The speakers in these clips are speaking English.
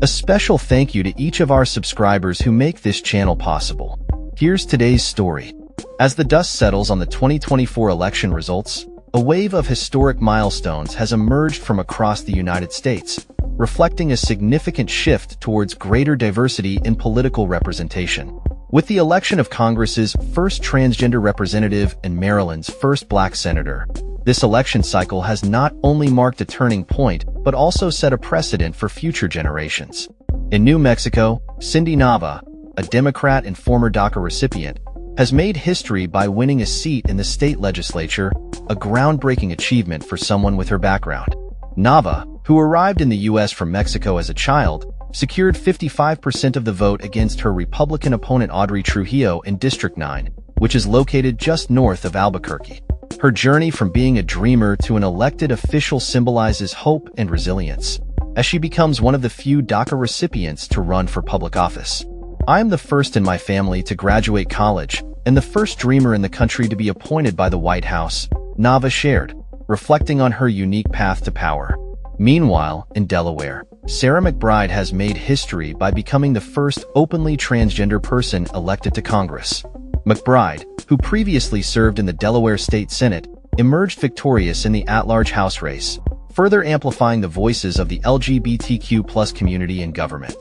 A special thank you to each of our subscribers who make this channel possible. Here's today's story. As the dust settles on the 2024 election results, a wave of historic milestones has emerged from across the United States, reflecting a significant shift towards greater diversity in political representation. With the election of Congress's first transgender representative and Maryland's first black senator, this election cycle has not only marked a turning point, but also set a precedent for future generations. In New Mexico, Cindy Nava, a Democrat and former DACA recipient, has made history by winning a seat in the state legislature, a groundbreaking achievement for someone with her background. Nava, who arrived in the U.S. from Mexico as a child, secured 55% of the vote against her Republican opponent Audrey Trujillo in District 9, which is located just north of Albuquerque. Her journey from being a dreamer to an elected official symbolizes hope and resilience, as she becomes one of the few DACA recipients to run for public office. "I am the first in my family to graduate college, and the first dreamer in the country to be appointed by the White House," Nava shared, reflecting on her unique path to power. Meanwhile, in Delaware, Sarah McBride has made history by becoming the first openly transgender person elected to Congress. McBride, who previously served in the Delaware State Senate, emerged victorious in the at-large House race, further amplifying the voices of the LGBTQ+ community in government.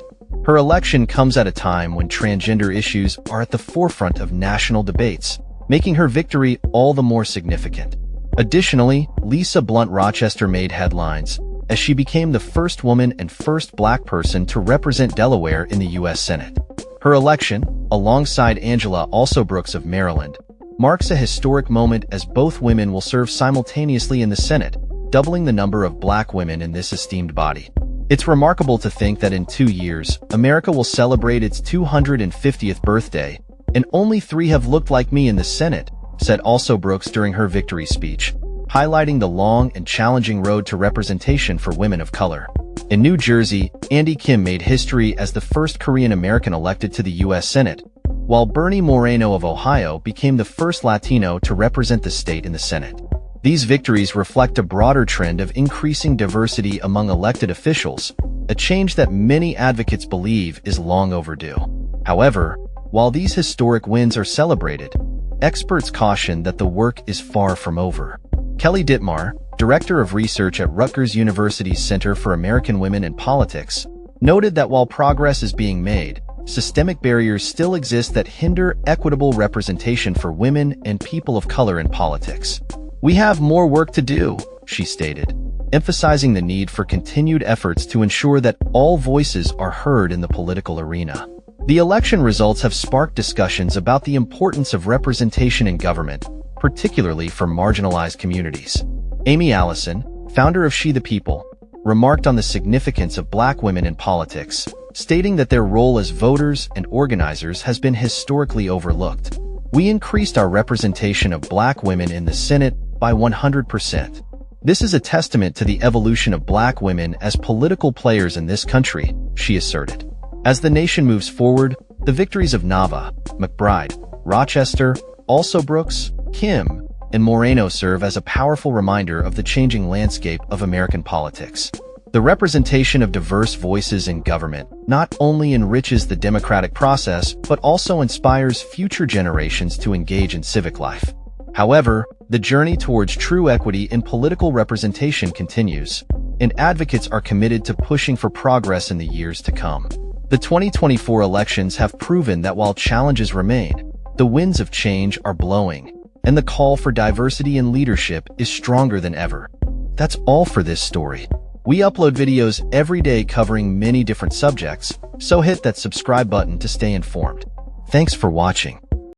Her election comes at a time when transgender issues are at the forefront of national debates, making her victory all the more significant. Additionally, Lisa Blunt Rochester made headlines, as she became the first woman and first black person to represent Delaware in the U.S. Senate. Her election, alongside Angela Alsobrooks of Maryland, marks a historic moment as both women will serve simultaneously in the Senate, doubling the number of black women in this esteemed body. It's remarkable to think that in 2 years, America will celebrate its 250th birthday, and only 3 have looked like me in the Senate, said Alsobrooks during her victory speech, highlighting the long and challenging road to representation for women of color. In New Jersey, Andy Kim made history as the first Korean American elected to the U.S. Senate, while Bernie Moreno of Ohio became the first Latino to represent the state in the Senate. These victories reflect a broader trend of increasing diversity among elected officials, a change that many advocates believe is long overdue. However, while these historic wins are celebrated, experts caution that the work is far from over. Kelly Dittmar, director of research at Rutgers University's Center for American Women in Politics, noted that while progress is being made, systemic barriers still exist that hinder equitable representation for women and people of color in politics. "We have more work to do," she stated, emphasizing the need for continued efforts to ensure that all voices are heard in the political arena. The election results have sparked discussions about the importance of representation in government, particularly for marginalized communities. Amy Allison, founder of She the People, remarked on the significance of black women in politics, stating that their role as voters and organizers has been historically overlooked. "We increased our representation of black women in the Senate by 100%. This is a testament to the evolution of black women as political players in this country," she asserted. As the nation moves forward, the victories of Nava, McBride, Rochester, Alsobrooks, Kim, and Moreno serve as a powerful reminder of the changing landscape of American politics. The representation of diverse voices in government not only enriches the democratic process, but also inspires future generations to engage in civic life. However, the journey towards true equity in political representation continues, and advocates are committed to pushing for progress in the years to come. The 2024 elections have proven that while challenges remain, the winds of change are blowing, and the call for diversity in leadership is stronger than ever. That's all for this story. We upload videos every day covering many different subjects, so hit that subscribe button to stay informed. Thanks for watching.